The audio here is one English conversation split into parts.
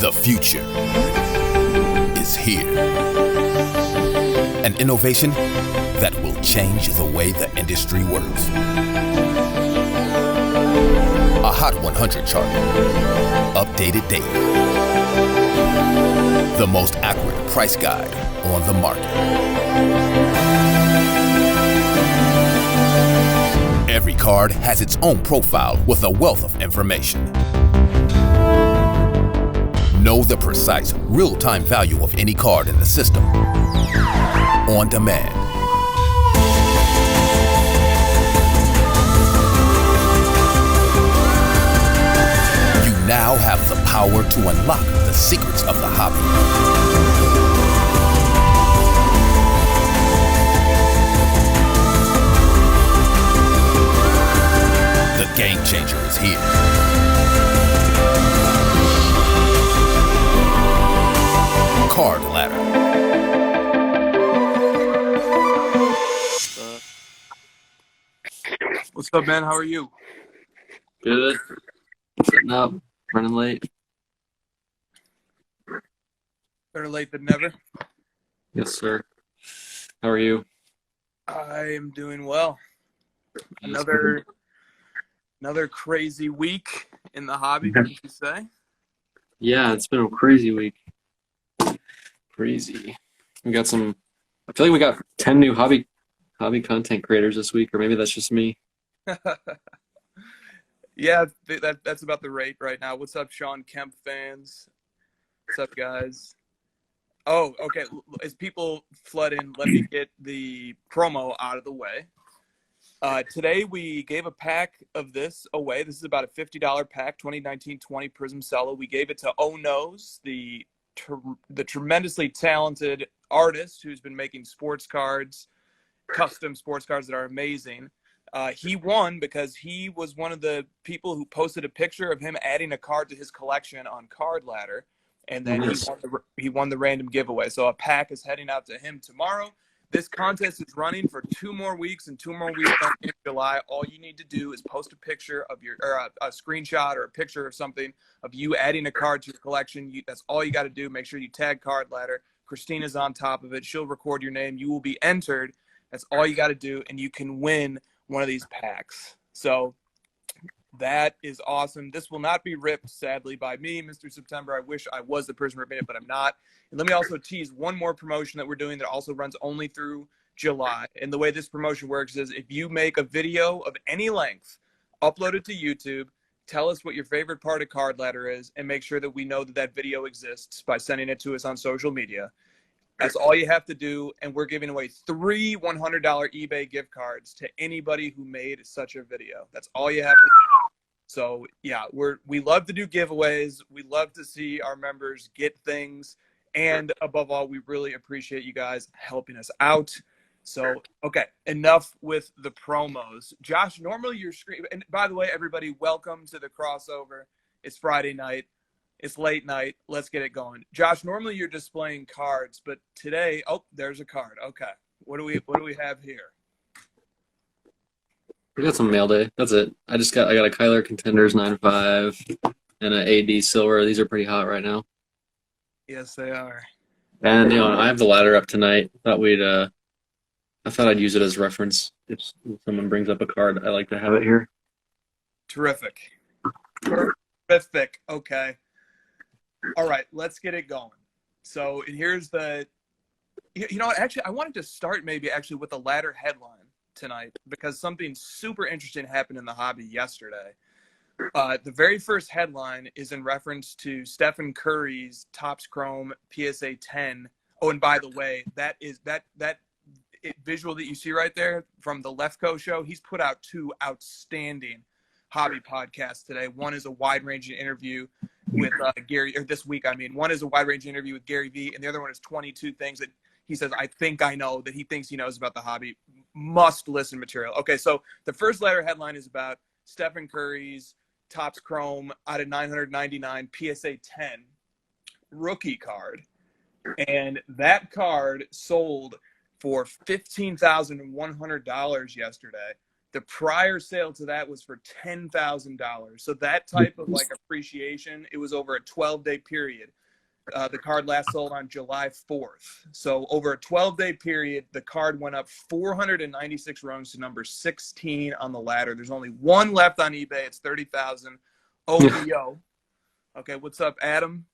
The future is here. An innovation that will change the way the industry works. A Hot 100 chart, updated daily. The most accurate price guide on the market. Every card has its own profile with a wealth of information. Know the precise, real-time value of any card in the system. On demand. You now have the power to unlock the secrets of the hobby. The game changer is here. Card Ladder. What's up, man? How are you? Good. Sitting up, running late. Better late than never. Yes, sir. How are you? I am doing well. Another crazy week in the hobby, would you say? Yeah, it's been a crazy week. Crazy. I feel like we got 10 new hobby content creators this week, or maybe that's just me. Yeah, that's about the rate right now. What's up, Sean Kemp fans? What's up, guys? Oh, okay. As people flood in, let me get the promo out of the way. Today we gave a pack of this away. This is about a $50 pack, 2019-20 Prism Cello. We gave it to Oh Knows, the tremendously talented artist who's been making sports cards, custom sports cards that are amazing. He won because he was one of the people who posted a picture of him adding a card to his collection on Card Ladder, and then he won the random giveaway. So a pack is heading out to him tomorrow. This contest is running for 2 more weeks, and 2 more weeks in July. All you need to do is post a picture of a screenshot or a picture of something of you adding a card to your collection. That's all you got to do. Make sure you tag Card Ladder. Christina's on top of it. She'll record your name. You will be entered. That's all you got to do, and you can win one of these packs. So that is awesome. This will not be ripped, sadly, by me, Mr. September. I wish I was the person ripping it, but I'm not. And let me also tease one more promotion that we're doing that also runs only through July. And the way this promotion works is if you make a video of any length, upload it to YouTube, tell us what your favorite part of Card Ladder is, and make sure that we know that that video exists by sending it to us on social media. That's all you have to do, and we're giving away 3 $100 eBay gift cards to anybody who made such a video. That's all you have to do. So, yeah, we love to do giveaways. We love to see our members get things. And above all, we really appreciate you guys helping us out. So, okay, enough with the promos. Josh, normally your screen – and by the way, everybody, welcome to the crossover. It's Friday night. It's late night. Let's get it going. Josh, normally you're displaying cards, but today – oh, there's a card. Okay. What do we have here? We got some mail day. That's it. I got a Kyler Contenders 9.5 and an AD Silver. These are pretty hot right now. Yes, they are. And I have the ladder up tonight. I thought I'd use it as reference if someone brings up a card. I like to have it here. Terrific. Okay. All right, let's get it going. So here's actually, I wanted to start maybe with the ladder headline tonight because something super interesting happened in the hobby yesterday. The very first headline is in reference to Stephen Curry's Topps Chrome PSA 10. Oh, and by the way, that visual that you see right there from the Lefko show, he's put out 2 outstanding hobby podcasts today. One is a wide-ranging interview with Gary, or this week, I mean. One is a wide-ranging interview with Gary Vee, and the other one is 22 things that he says, I think I know, that he thinks he knows about the hobby. Must-listen material. Okay, so the first ladder headline is about Stephen Curry's Topps Chrome out of 999 PSA 10 rookie card. And that card sold for $15,100 yesterday. The prior sale to that was for $10,000. So that type of like appreciation, it was over a 12-day period. The card last sold on July 4th. So over a 12-day period, the card went up 496 rungs to number 16 on the ladder. There's only one left on eBay. It's 30,000 OBO. Okay, what's up, Adam?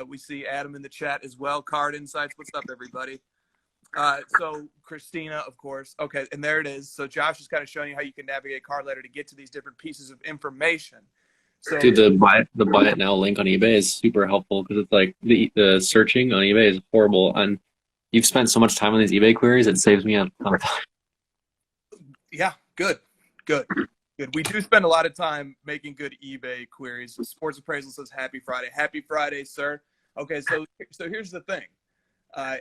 We see Adam in the chat as well. Card Insights. What's up, everybody? So Christina, of course. Okay, and there it is. So Josh is kind of showing you how you can navigate Card Ladder to get to these different pieces of information. So, Dude, the buy it now link on eBay is super helpful because it's like the searching on eBay is horrible, and you've spent so much time on these eBay queries, it saves me a ton of time. Yeah, good. We do spend a lot of time making good eBay queries. Sports Appraisal says happy Friday. Happy Friday, sir. Okay, so here's the thing.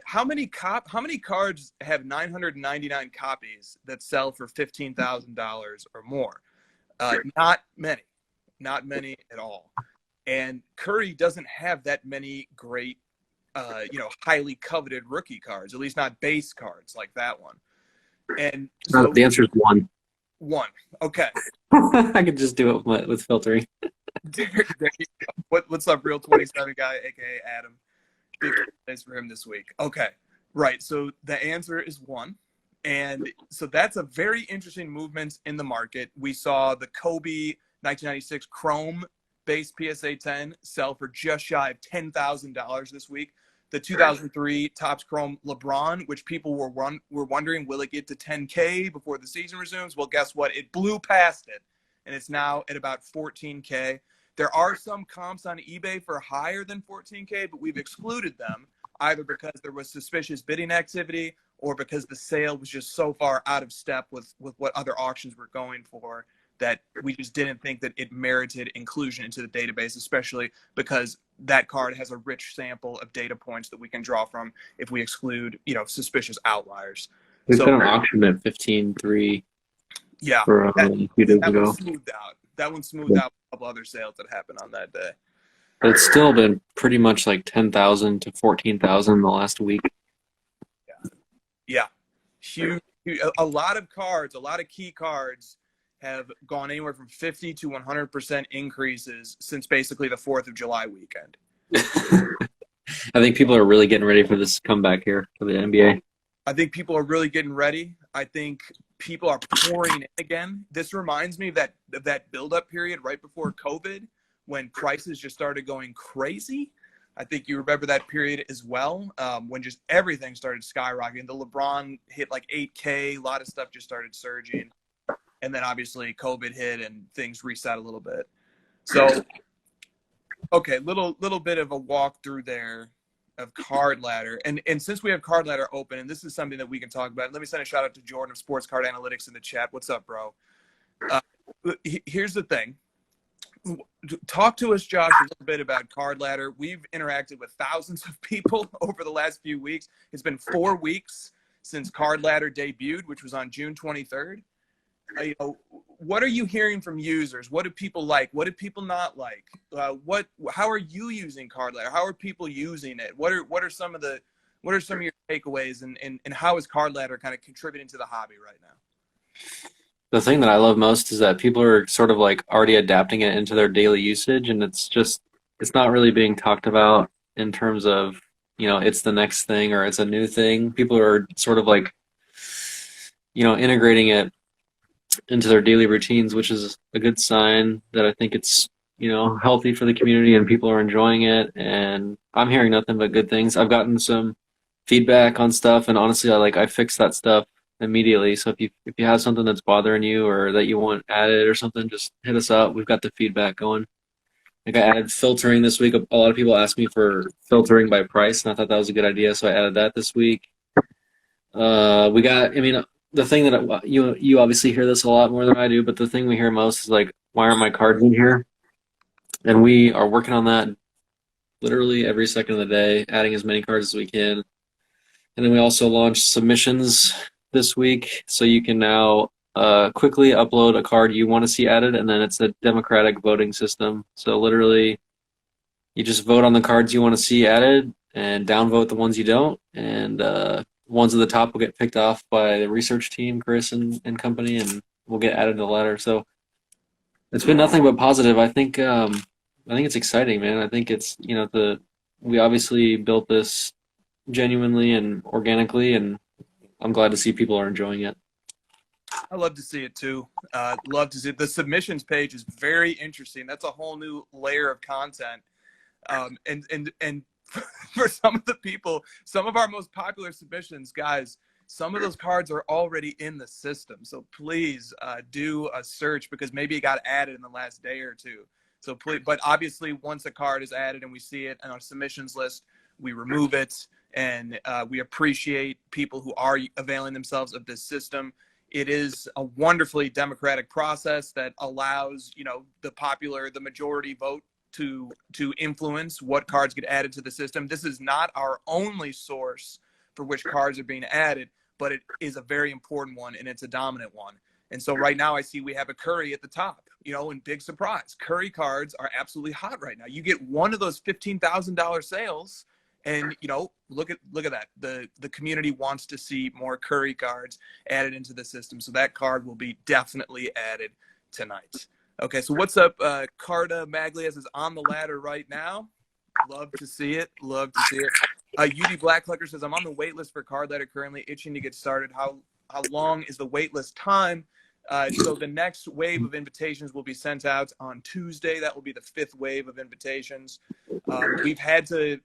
How many cards have 999 copies that sell for $15,000 or more? Not many at all. And Curry doesn't have that many great, highly coveted rookie cards, at least not base cards like that one. And so the answer is one. One. Okay. I could just do it with filtering. There you go. What's up, Real 27 guy, aka Adam? Big place for him this week. Okay. Right. So the answer is one. And so that's a very interesting movement in the market. We saw the Kobe 1996 Chrome base PSA 10 sell for just shy of $10,000 this week. The 2003 Topps Chrome LeBron, which people were wondering, will it get to 10K before the season resumes? Well, guess what? It blew past it, and it's now at about 14K. There are some comps on eBay for higher than 14K, but we've excluded them either because there was suspicious bidding activity or because the sale was just so far out of step with what other auctions were going for that we just didn't think that it merited inclusion into the database, especially because that card has a rich sample of data points that we can draw from if we exclude, suspicious outliers. We've got an auction at 15.3. Yeah, for a few days ago. One smoothed out. That one smoothed out a couple other sales that happened on that day. But it's still been pretty much like 10,000 to 14,000 in the last week. Yeah. Huge. A lot of cards, a lot of key cards have gone anywhere from 50 to 100% increases since basically the 4th of July weekend. I think people are really getting ready for this comeback here for the NBA. I think people are really getting ready. I think people are pouring in again. This reminds me of that build-up period right before COVID when prices just started going crazy. I think you remember that period as well, when just everything started skyrocketing. The LeBron hit like 8K. A lot of stuff just started surging. And then obviously COVID hit and things reset a little bit. So, okay, little bit of a walkthrough there of Card Ladder. And since we have Card Ladder open, and this is something that we can talk about, let me send a shout out to Jordan of Sports Card Analytics in the chat. What's up, bro? Here's the thing. Talk to us, Josh, a little bit about Card Ladder. We've interacted with thousands of people over the last few weeks. It's been 4 weeks since Card Ladder debuted, which was on June 23rd. What are you hearing from users? What do people like? What do people not like? How are you using Card Ladder? How are people using it? What are some of your takeaways, and how is Card Ladder kind of contributing to the hobby right now? The thing that I love most is that people are sort of like already adapting it into their daily usage, and it's not really being talked about in terms of, it's the next thing or it's a new thing. People are sort of like, integrating it into their daily routines, which is a good sign that I think it's, healthy for the community and people are enjoying it. And I'm hearing nothing but good things. I've gotten some feedback on stuff, and honestly, I fix that stuff immediately. So if you have something that's bothering you or that you want added or something, just hit us up. We've got the feedback going. I added filtering this week. A lot of people asked me for filtering by price, and I thought that was a good idea, so I added that this week. The thing that you obviously hear this a lot more than I do, but the thing we hear most is like, why aren't my cards in here? And we are working on that literally every second of the day, adding as many cards as we can. And then we also launched submissions this week, so you can now quickly upload a card you want to see added, and then it's a democratic voting system. So literally, you just vote on the cards you want to see added and downvote the ones you don't, and ones at the top will get picked off by the research team, Chris and company, and will get added to the ladder. So it's been nothing but positive. I think it's exciting, man. I think it's we obviously built this genuinely and organically, and I'm glad to see people are enjoying it. I love to see it too. Love to see it. The submissions page is very interesting. That's a whole new layer of content. And for some of the people, some of our most popular submissions, guys, some of those cards are already in the system. So please do a search, because maybe it got added in the last day or two. So please, but obviously once a card is added and we see it on our submissions list, we remove it. And we appreciate people who are availing themselves of this system. It is a wonderfully democratic process that allows, the majority vote to influence what cards get added to the system. This is not our only source for which cards are being added, but it is a very important one, and it's a dominant one. And so right now I see we have a Curry at the top, and big surprise. Curry cards are absolutely hot right now. You get one of those $15,000 sales, and look at that. The community wants to see more Curry cards added into the system, so that card will be definitely added tonight. Okay, so what's up? Carta Maglias is on the ladder right now. Love to see it. Love to see it. UD Black Collector says, I'm on the wait list for card ladder currently, itching to get started. How long is the wait list time? So the next wave of invitations will be sent out on Tuesday. That will be the 5th wave of invitations. We've had to,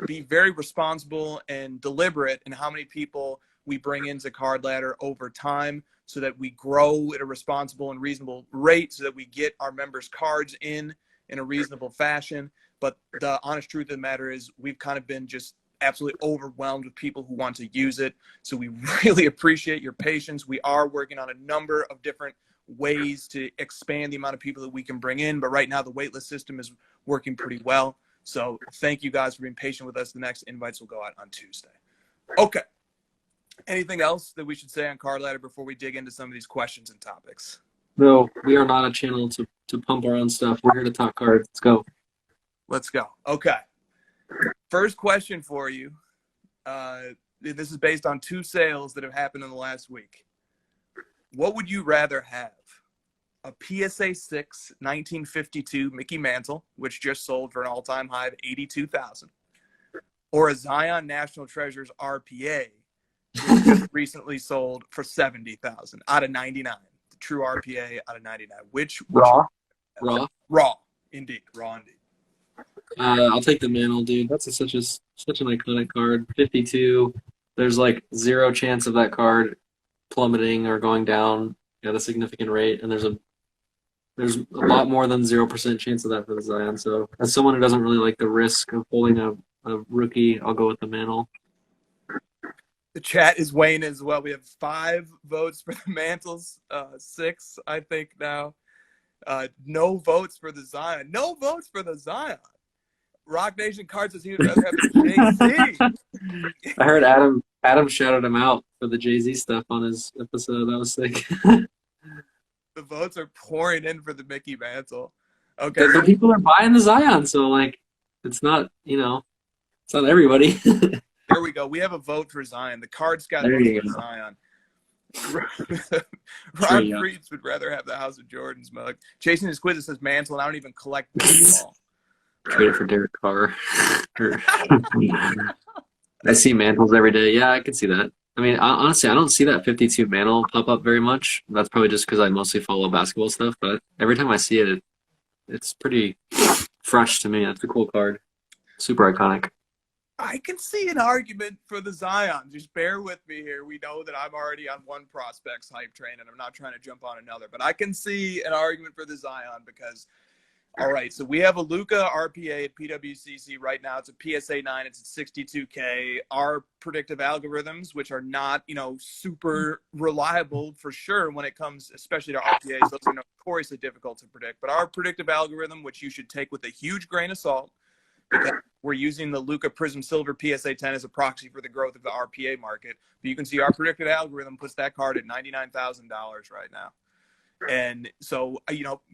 be very responsible and deliberate in how many people we bring into card ladder over time, so that we grow at a responsible and reasonable rate, so that we get our members' cards in a reasonable fashion. But the honest truth of the matter is we've kind of been just absolutely overwhelmed with people who want to use it. So we really appreciate your patience. We are working on a number of different ways to expand the amount of people that we can bring in. But right now the waitlist system is working pretty well. So thank you guys for being patient with us. The next invites will go out on Tuesday. Okay. Anything else that we should say on card ladder before we dig into some of these questions and topics? No, we are not a channel to pump our own stuff. We're here to talk cards. Let's go. Let's go. Okay. First question for you. This is based on 2 sales that have happened in the last week. What would you rather have? A PSA 6 1952 Mickey Mantle, which just sold for an all-time high of $82,000, or a Zion National Treasures RPA, which just recently sold for $70,000 out of 99. The true RPA out of 99. Which Raw, indeed. I'll take the Mantle, dude. That's such an iconic card. 52. There's like 0 chance of that card plummeting or going down at a significant rate, and there's a lot more than 0% chance of that for the Zion. So as someone who doesn't really like the risk of holding a rookie, I'll go with the Mantle. The chat is weighing as well. We have 5 votes for the Mantles, 6, I think now. No votes for the Zion. No votes for the Zion. Rock Nation Cards says he would rather have the Jay-Z. I heard Adam shouted him out for the Jay-Z stuff on his episode. That was sick. The votes are pouring in for the Mickey Mantle. Okay. The people are buying the Zion, so like it's not, it's not everybody. Here we go. We have a vote for Zion. The cards got vote for Zion. Ron Freeds would rather have the House of Jordan's mug. Chasing his quiz, it says Mantle, and I don't even collect baseball. Trade it for Derek Carr. I see Mantles every day. Yeah, I can see that. I mean, honestly, I don't see that 52 Mantle pop up very much. That's probably just because I mostly follow basketball stuff. But every time I see it, it's pretty fresh to me. It's a cool card. Super iconic. I can see an argument for the Zion. Just bear with me here. We know that I'm already on one prospect's hype train, and I'm not trying to jump on another. But I can see an argument for the Zion because, all right, so we have a Luka RPA at PWCC right now. It's a PSA 9. It's at 62K. Our predictive algorithms, which are not, super reliable for sure when it comes, especially to RPAs, those are notoriously difficult to predict. But our predictive algorithm, which you should take with a huge grain of salt, because we're using the Luka Prism Silver PSA 10 as a proxy for the growth of the RPA market. But you can see our predictive algorithm puts that card at $99,000 right now. And so,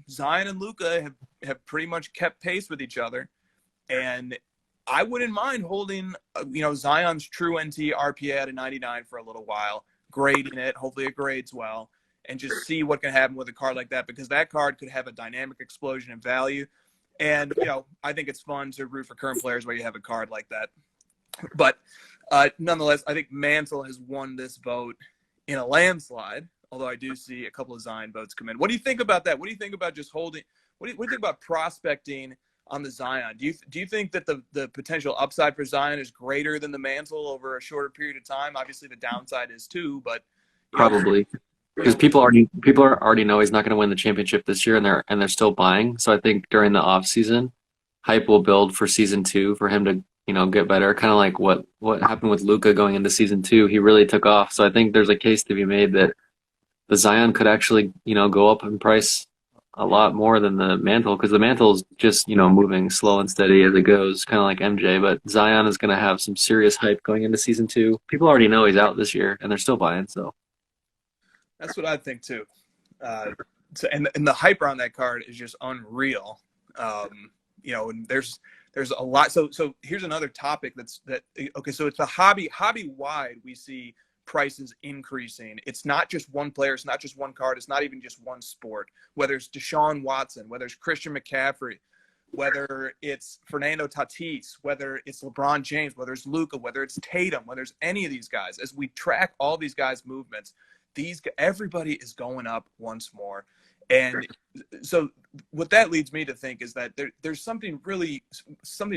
Zion and Luka have pretty much kept pace with each other. And I wouldn't mind holding, Zion's true NT RPA at a 99 for a little while, grading it. Hopefully it grades well. and just see what can happen with a card like that, because that card could have a dynamic explosion in value. And, I think it's fun to root for current players where you have a card like that. But nonetheless, I think Mantle has won this vote in a landslide, although I do see a couple of Zion votes come in. What do you think about that? What do you think about just holding – what do you think about prospecting on the Zion? Do you think that the potential upside for Zion is greater than the Mantle over a shorter period of time? Obviously, the downside is too, but Probably. Because people already know he's not going to win the championship this year, and they're still buying. So I think during the off season, hype will build for season 2 for him to get better. Kind of like what happened with Luka going into season 2. He really took off. So I think there's a case to be made that the Zion could actually go up in price a lot more than the Mantle, because the Mantle's just moving slow and steady as it goes, kind of like MJ. But Zion is going to have some serious hype going into season 2. People already know he's out this year, and they're still buying. So. That's what I think too. And the hype around that card is just unreal. And there's a lot. So here's another topic okay. So it's the hobby wide. We see prices increasing. It's not just one player. It's not just one card. It's not even just one sport. Whether it's Deshaun Watson, whether it's Christian McCaffrey, whether it's Fernando Tatis, whether it's LeBron James, whether it's Luka, whether it's Tatum, whether it's any of these guys, as we track all these guys' movements, everybody is going up once more. And so what that leads me to think is that there's something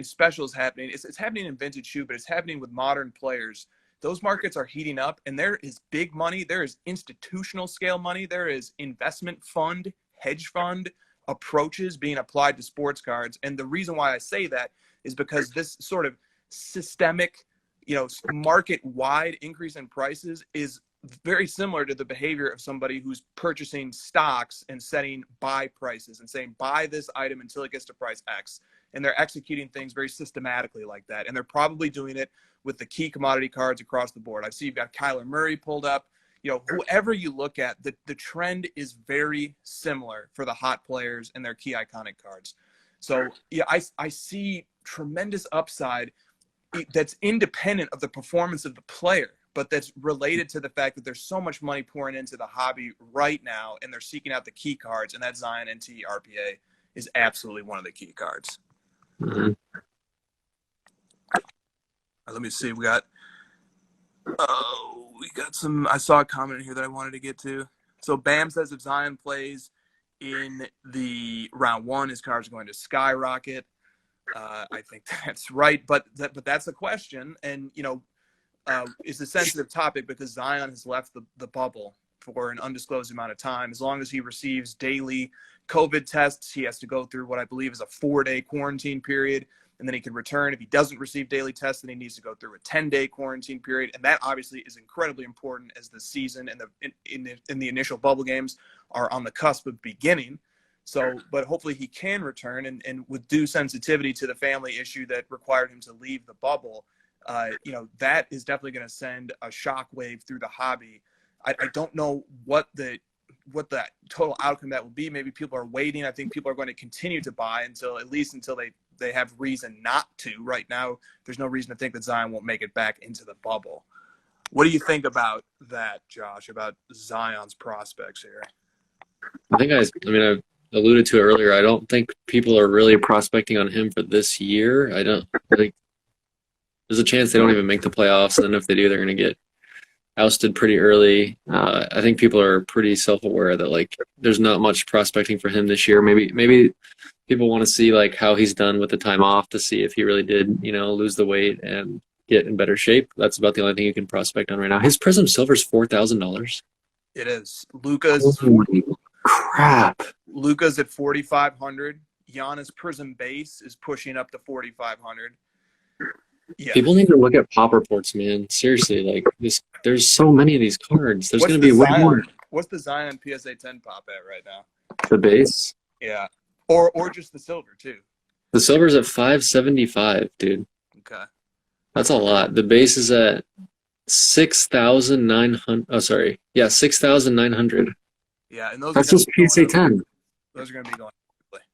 special is happening. It's happening in vintage shoe, but it's happening with modern players. Those markets are heating up, and there is big money. There is institutional scale money. There is investment fund, hedge fund approaches being applied to sports cards. And the reason why I say that is because this sort of systemic, market-wide increase in prices is very similar to the behavior of somebody who's purchasing stocks and setting buy prices and saying, buy this item until it gets to price X. And they're executing things very systematically like that. And they're probably doing it with the key commodity cards across the board. I see you've got Kyler Murray pulled up. Whoever you look at, the trend is very similar for the hot players and their key iconic cards. So I see tremendous upside that's independent of the performance of the player, but that's related to the fact that there's so much money pouring into the hobby right now, and they're seeking out the key cards, and that Zion NT RPA is absolutely one of the key cards. Mm-hmm. Let me see. We got some. I saw a comment in here that I wanted to get to. So Bam says if Zion plays in the round 1, his cards are going to skyrocket. I think that's right, but that's a question, and it's a sensitive topic because Zion has left the bubble for an undisclosed amount of time. As long as he receives daily COVID tests, he has to go through what I believe is a 4-day quarantine period, and then he can return. If he doesn't receive daily tests, then he needs to go through a 10-day quarantine period, and that obviously is incredibly important as the season and in the initial bubble games are on the cusp of beginning. So, but hopefully he can return, and with due sensitivity to the family issue that required him to leave the bubble, that is definitely going to send a shockwave through the hobby. I don't know what the total outcome that will be. Maybe people are waiting. I think people are going to continue to buy until they have reason not to. Right now, there's no reason to think that Zion won't make it back into the bubble. What do you think about that, Josh, about Zion's prospects here? I alluded to it earlier. I don't think people are really prospecting on him for this year. I think there's a chance they don't even make the playoffs, and then if they do, they're going to get ousted pretty early. I think people are pretty self-aware that there's not much prospecting for him this year. Maybe people want to see how he's done with the time off to see if he really did lose the weight and get in better shape. That's about the only thing you can prospect on right now. His Prism Silver is $4,000. It is. Luka's crap. Luka's at 4,500. Giannis Prism Base is pushing up to 4,500. Yeah. People need to look at pop reports, man. Seriously, there's so many of these cards. There's going to be way more. What's the Zion PSA 10 pop at right now? The base? Yeah. Or just the silver too. The silver's at 575, dude. Okay. That's a lot. The base is at 6,900. Oh, sorry. Yeah, 6,900. Yeah, and that's just PSA 10. Those are going to be going quickly.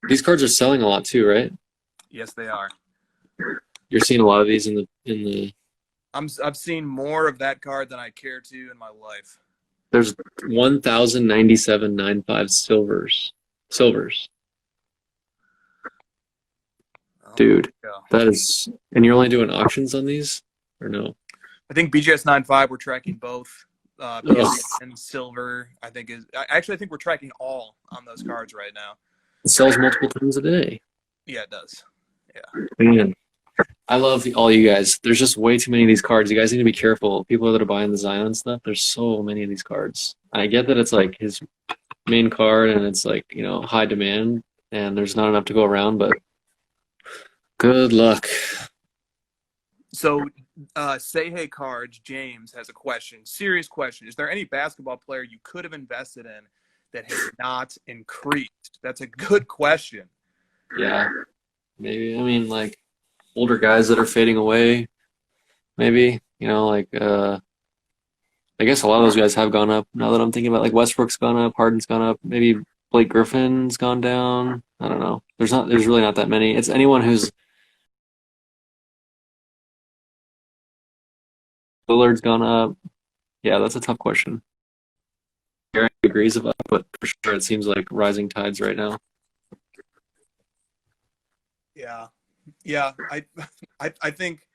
These cards are selling a lot too, right? Yes, they are. You're seeing a lot of these in the. I've seen more of that card than I care to in my life. There's 1,097.95 silvers. Oh, Dude, yeah. that is, and you're only doing auctions on these, or no? I think BGS 9.5 we're tracking both. Ugh. PSA and silver, I think I think we're tracking all on those cards right now. It sells multiple times a day. Yeah, it does. Man, I love all you guys. There's just way too many of these cards. You guys need to be careful. People that are buying the Zion stuff, there's so many of these cards. I get that it's like his main card and it's like, high demand and there's not enough to go around, but good luck. So, Say Hey Cards, James has a question. Serious question. Is there any basketball player you could have invested in that has not increased? That's a good question. Yeah, maybe. I mean, like older guys that are fading away, maybe, I guess a lot of those guys have gone up now that I'm thinking about, like Westbrook's gone up, Harden's gone up, maybe Blake Griffin's gone down. I don't know. There's really not that many. It's anyone who's Lillard's gone up. Yeah, that's a tough question. Gary agrees about it, but for sure it seems like rising tides right now. Yeah. I think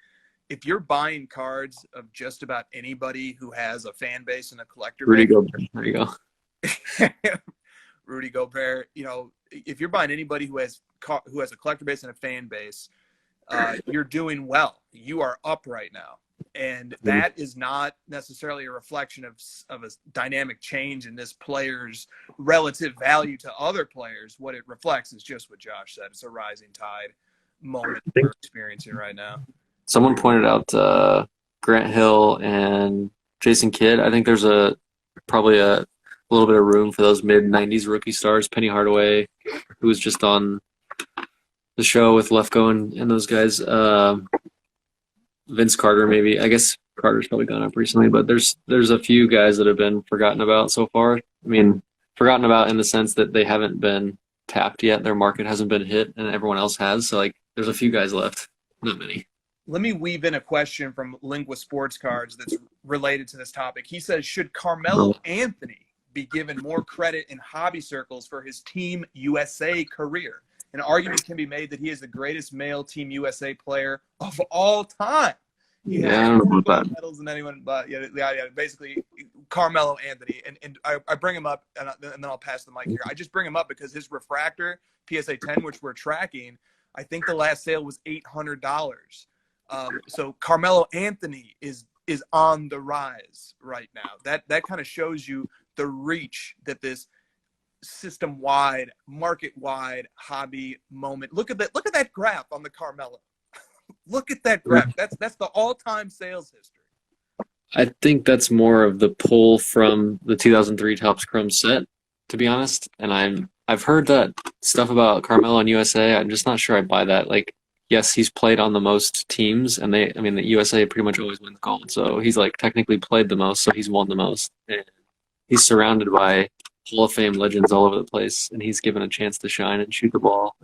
if you're buying cards of just about anybody who has a fan base and a collector Rudy base, Gobert. There you go. Rudy Gobert, if you're buying anybody who has a collector base and a fan base, you're doing well. You are up right now. And that is not necessarily a reflection of a dynamic change in this player's relative value to other players. What it reflects is just what Josh said. It's a rising tide moment we're experiencing right now. Someone pointed out Grant Hill and Jason Kidd. I think there's probably a little bit of room for those mid-90s rookie stars. Penny Hardaway, who was just on the show with Lefko and those guys. Vince Carter, maybe. I guess Carter's probably gone up recently, but there's a few guys that have been forgotten about so far. I mean, forgotten about in the sense that they haven't been tapped yet. Their market hasn't been hit, and everyone else has. So, like, there's a few guys left. Not many. Let me weave in a question from Lingua Sports Cards that's related to this topic. He says, should Carmelo Anthony be given more credit in hobby circles for his Team USA career? An argument can be made that he is the greatest male Team USA player of all time. He has I don't know about that. medals than anyone, but basically Carmelo Anthony. And I bring him up, and then I'll pass the mic here. I just bring him up because his refractor, PSA 10, which we're tracking, I think the last sale was $800. So Carmelo Anthony is on the rise right now. That kind of shows you the reach that this system-wide, market-wide hobby moment. Look at that graph on the Carmelo. Look at that graph. That's the all-time sales history. I think that's more of the pull from the 2003 Topps Chrome set, to be honest. And I've heard that stuff about Carmelo and USA. I'm just not sure I buy that. Like, yes, he's played on the most teams, and the USA pretty much always wins gold. So he's like technically played the most, so he's won the most. And he's surrounded by Hall of Fame legends all over the place, and he's given a chance to shine and shoot the ball.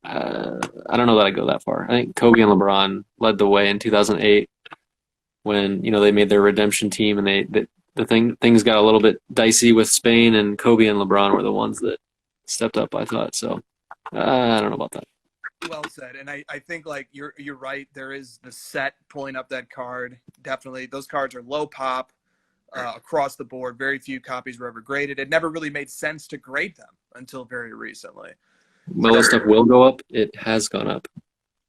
I don't know that I go that far. I think Kobe and LeBron led the way in 2008 when they made their redemption team, and things got a little bit dicey with Spain, and Kobe and LeBron were the ones that stepped up, I thought. So I don't know about that. Well said. And I think like you're right. There is the set pulling up that card. Definitely, those cards are low pop. Across the board, very few copies were ever graded. It never really made sense to grade them until very recently. Well, this stuff will go up. It has gone up.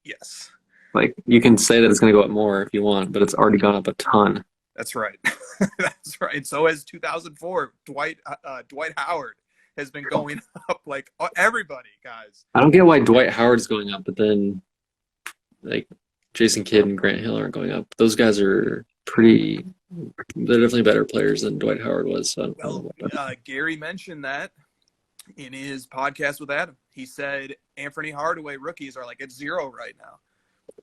Yes. Like, you can say that it's going to go up more if you want, but it's already gone up a ton. That's right. That's right. So as 2004, Dwight Howard has been going up like everybody, guys. I don't get why Dwight Howard's going up, but then like Jason Kidd and Grant Hill aren't going up. Those guys are they're definitely better players than Dwight Howard was. So Gary mentioned that in his podcast with Adam. He said Anthony Hardaway rookies are like at 0 right now.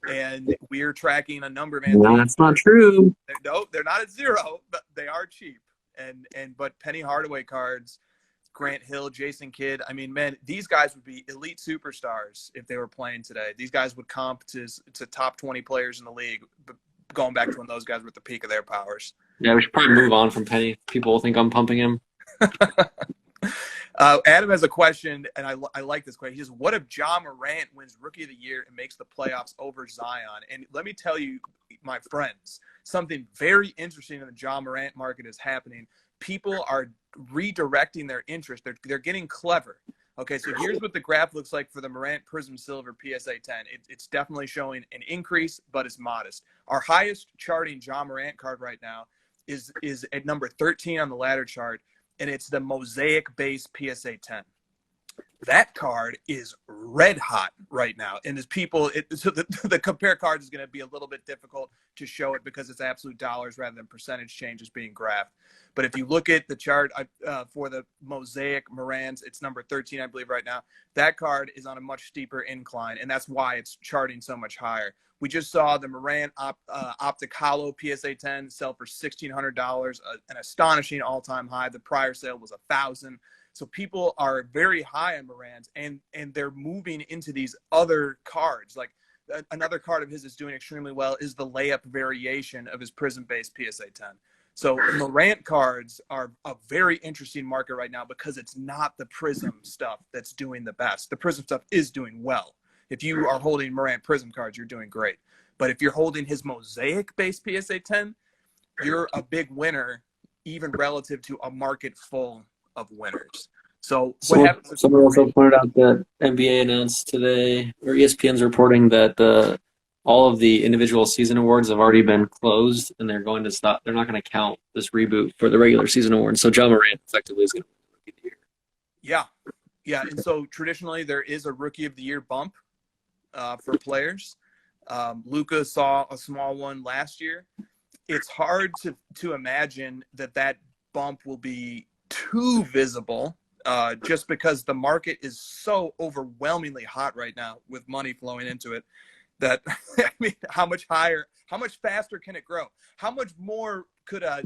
And we're tracking a number of No, that's not true. No, they're not at 0, but they are cheap. But Penny Hardaway cards, Grant Hill, Jason Kidd, I mean, man, these guys would be elite superstars if they were playing today. These guys would comp to top 20 players in the league going back to when those guys were at the peak of their powers. Yeah, we should probably move on from Penny. People will think I'm pumping him. Adam has a question, and I like this question. He says, what if Ja Morant wins Rookie of the Year and makes the playoffs over Zion? And let me tell you, my friends, something very interesting in the Ja Morant market is happening. People are redirecting their interest. They're getting clever. Okay, so here's what the graph looks like for the Morant Prism Silver PSA 10. It's definitely showing an increase, but it's modest. Our highest charting Ja Morant card right now is at number 13 on the ladder chart, and it's the Mosaic Base PSA 10. That card is red hot right now. And as people, so the compare cards is going to be a little bit difficult to show it because it's absolute dollars rather than percentage changes being graphed. But if you look at the chart for the Mosaic Morants, it's number 13, I believe, right now. That card is on a much steeper incline, and that's why it's charting so much higher. We just saw the Morant Optic Hollow PSA 10 sell for $1,600, an astonishing all-time high. The prior sale was $1,000. So people are very high on Morant, and they're moving into these other cards. Like another card of his is doing extremely well is the layup variation of his Prism-based PSA 10. So Morant cards are a very interesting market right now because it's not the Prism stuff that's doing the best. The Prism stuff is doing well. If you are holding Morant Prism cards, you're doing great. But if you're holding his Mosaic-based PSA 10, you're a big winner, even relative to a market full of winners. So what happens? Someone also pointed out that NBA announced today, or ESPN's reporting that all of the individual season awards have already been closed, and they're going to stop. They're not going to count this reboot for the regular season awards. So Ja Morant effectively is going to win Rookie of the Year. Yeah. And so traditionally there is a Rookie of the Year bump for players. Luka saw a small one last year. It's hard to imagine that bump will be too visible just because the market is so overwhelmingly hot right now with money flowing into it that I mean, how much faster can it grow? How much more could a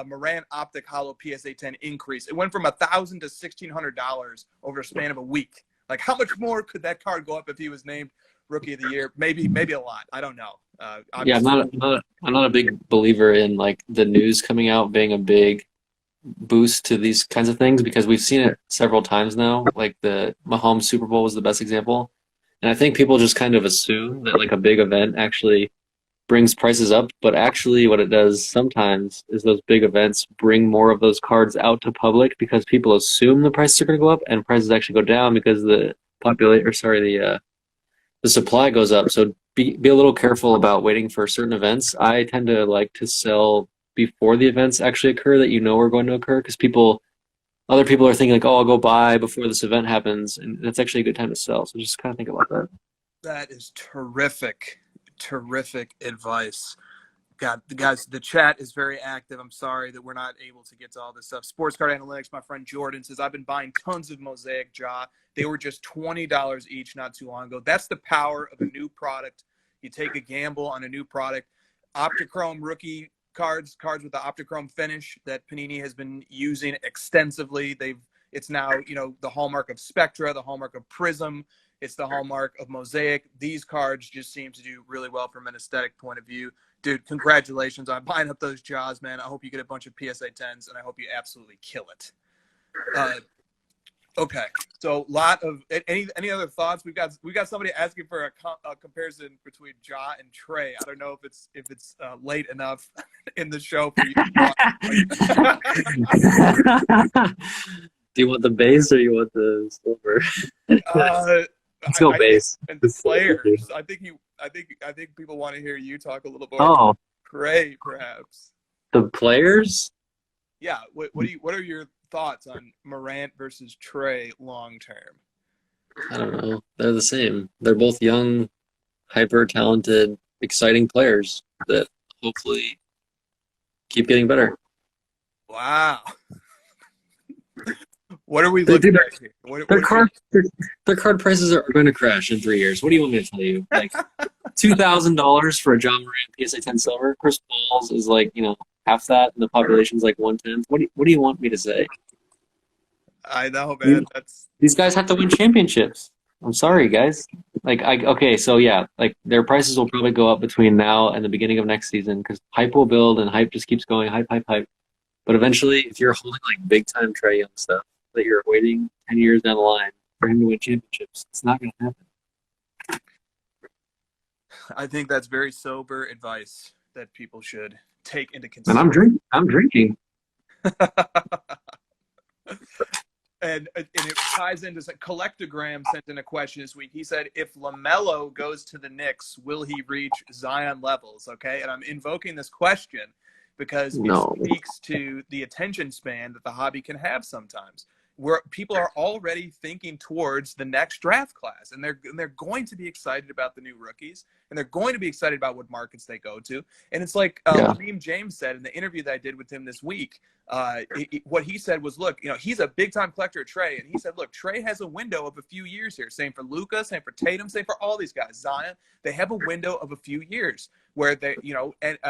Morant Optic Hollow PSA 10 increase? It went from $1,000 to $1,600 over a span of a week. Like, how much more could that card go up if he was named Rookie of the Year? Maybe a lot. I don't know. Yeah, I'm not a big believer in like the news coming out being a big boost to these kinds of things because we've seen it several times now. Like the Mahomes Super Bowl was the best example. And I think people just kind of assume that like a big event actually brings prices up, but actually what it does sometimes is those big events bring more of those cards out to public because people assume the prices are going to go up and prices actually go down because the supply goes up. So be a little careful about waiting for certain events. I tend to like to sell before the events actually occur that you know are going to occur because other people are thinking like, oh, I'll go buy before this event happens, and that's actually a good time to sell. So just kind of think about that. That is terrific advice. God, guys, the chat is very active. I'm sorry that we're not able to get to all this stuff. Sports Card Analytics, my friend Jordan says, I've been buying tons of Mosaic Ja. They were just $20 each not too long ago. That's the power of a new product. You take a gamble on a new product. Optichrome rookie cards with the Optichrome finish that Panini has been using extensively. It's now, the hallmark of Spectra, the hallmark of Prism. It's the hallmark of Mosaic. These cards just seem to do really well from an aesthetic point of view. Dude, congratulations on buying up those Jaws, man. I hope you get a bunch of PSA 10s, and I hope you absolutely kill it. Okay, so lot of any other thoughts? We've got somebody asking for a comparison between Ja and Trey. I don't know if it's late enough in the show for you. Do you want the base or you want the silver? Let's go base. And the players. I think people want to hear you talk a little more. Oh, Trey, perhaps. The players? Yeah. What are your thoughts on Morant versus Trey long term? I don't know. They're the same. They're both young, hyper talented, exciting players that hopefully keep getting better. Wow. What are we looking at here? Their card prices are going to crash in 3 years. What do you want me to tell you? Like $2,000 for a Ja Morant PSA 10 silver. Chris Paul's is like half that, and the population's like 1/10. What do you want me to say? I know, man. These guys have to win championships. I'm sorry, guys. Okay, so yeah, like their prices will probably go up between now and the beginning of next season because hype will build and hype just keeps going, hype, hype, hype. But eventually, if you're holding like big time Trae Young stuff, that you're waiting 10 years down the line for him to win championships, it's not going to happen. I think that's very sober advice that people should take into And consideration. I'm drinking. And it ties into Collectogram sent in a question this week. He said, if LaMelo goes to the Knicks, will he reach Zion levels? Okay, and I'm invoking this question because No. it speaks to the attention span that the hobby can have sometimes, where people are already thinking towards the next draft class, and they're going to be excited about the new rookies, and they're going to be excited about what markets they go to. And it's like Kareem James said in the interview that I did with him this week. What he said was, look, he's a big time collector of Trae, and he said, look, Trae has a window of a few years here. Same for Luka, same for Tatum, same for all these guys. Zion, they have a window of a few years where they,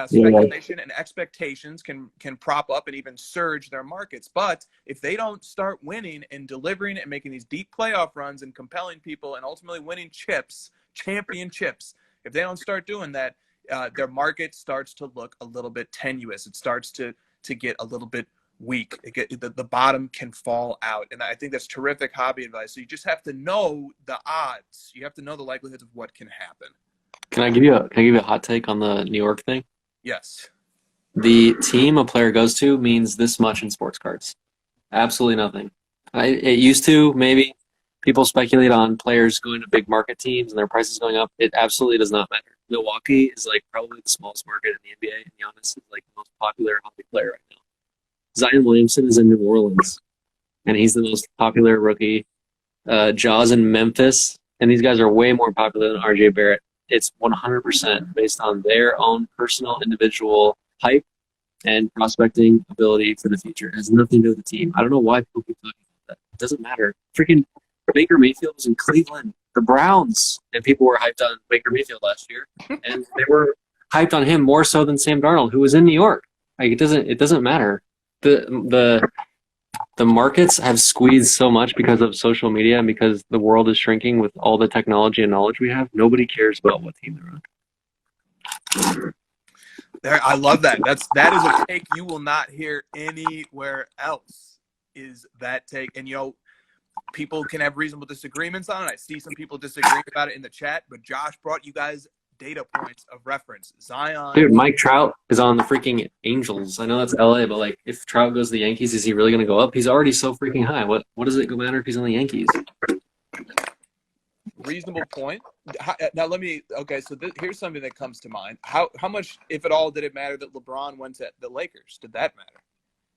speculation and expectations can prop up and even surge their markets. But if they don't start winning and delivering and making these deep playoff runs and compelling people and ultimately winning championships, if they don't start doing that, their market starts to look a little bit tenuous. It starts to get a little bit weak. The bottom can fall out. And I think that's terrific hobby advice. So you just have to know the odds. You have to know the likelihoods of what can happen. Can I give you a hot take on the New York thing? Yes. The team a player goes to means this much in sports cards. Absolutely nothing. It used to, maybe people speculate on players going to big market teams and their prices going up. It absolutely does not matter. Milwaukee is like probably the smallest market in the NBA, and Giannis is like the most popular hobby player right now. Zion Williamson is in New Orleans, and he's the most popular rookie. Jaws in Memphis, and these guys are way more popular than RJ Barrett. It's 100% based on their own personal, individual hype and prospecting ability for the future. It has nothing to do with the team. I don't know why people keep talking about that. It doesn't matter. Freaking Baker Mayfield was in Cleveland, the Browns, and people were hyped on Baker Mayfield last year, and they were hyped on him more so than Sam Darnold, who was in New York. Like it doesn't matter. The markets have squeezed so much because of social media and because the world is shrinking with all the technology and knowledge we have. Nobody cares about what team they're on. I love that. That is a take you will not hear anywhere else. Is that take? And people can have reasonable disagreements on it. I see some people disagreeing about it in the chat, but Josh brought you guys data points of reference. Zion. Dude, Mike Trout is on the freaking Angels. I know that's LA, but like if Trout goes to the Yankees, is he really going to go up? He's already so freaking high. What does it matter if he's on the Yankees? Reasonable point. Now here's something that comes to mind. How much, if at all, did it matter that LeBron went to the Lakers? Did that matter?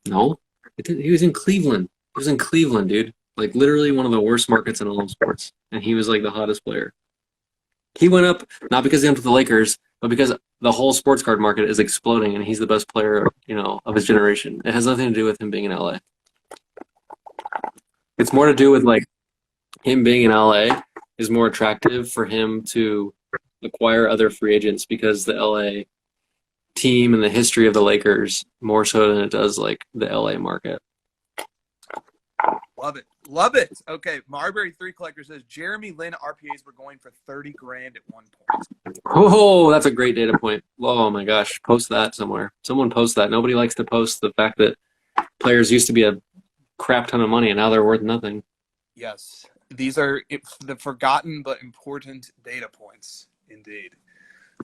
No. He was in Cleveland. He was in Cleveland, dude. Like literally one of the worst markets in all of sports. And he was like the hottest player. He went up not because he went to the Lakers, but because the whole sports card market is exploding and he's the best player, of his generation. It has nothing to do with him being in LA. It's more to do with like him being in LA is more attractive for him to acquire other free agents because the LA team and the history of the Lakers more so than it does like the LA market. Love it. Okay, Marbury 3 Collector says Jeremy Lin RPAs were going for $30,000 at one point. Oh, that's a great data point. Oh my gosh, post that somewhere. Someone post that. Nobody likes to post the fact that players used to be a crap ton of money and now they're worth nothing. Yes, these are the forgotten but important data points, indeed.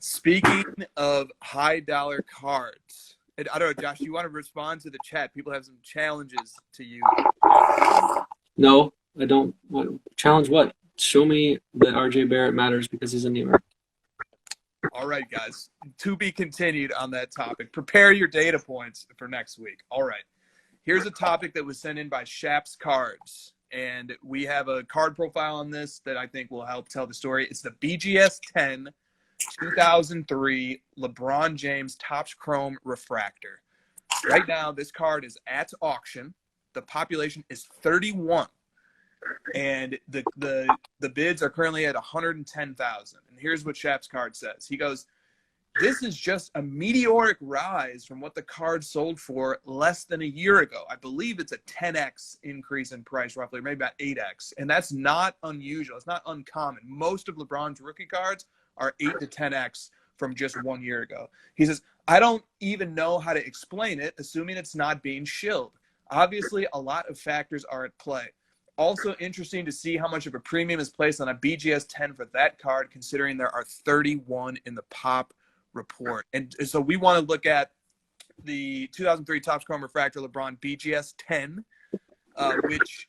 Speaking of high dollar cards, I don't know, Josh, you want to respond to the chat? People have some challenges to you. No, I don't. Challenge what? Show me that RJ Barrett matters because he's in New York. All right, guys. To be continued on that topic. Prepare your data points for next week. All right. Here's a topic that was sent in by Shaps Cards. And we have a card profile on this that I think will help tell the story. It's the BGS 10 2003 LeBron James Topps Chrome Refractor. Right now, this card is at auction. The population is 31, and the bids are currently at 110,000. And here's what Shaps Card says. He goes, this is just a meteoric rise from what the card sold for less than a year ago. I believe it's a 10x increase in price, roughly, maybe about 8x. And that's not unusual. It's not uncommon. Most of LeBron's rookie cards are 8 to 10x from just 1 year ago. He says, I don't even know how to explain it, assuming it's not being shilled. Obviously, a lot of factors are at play. Also interesting to see how much of a premium is placed on a BGS 10 for that card, considering there are 31 in the pop report. And so we want to look at the 2003 Topps Chrome Refractor LeBron BGS 10, which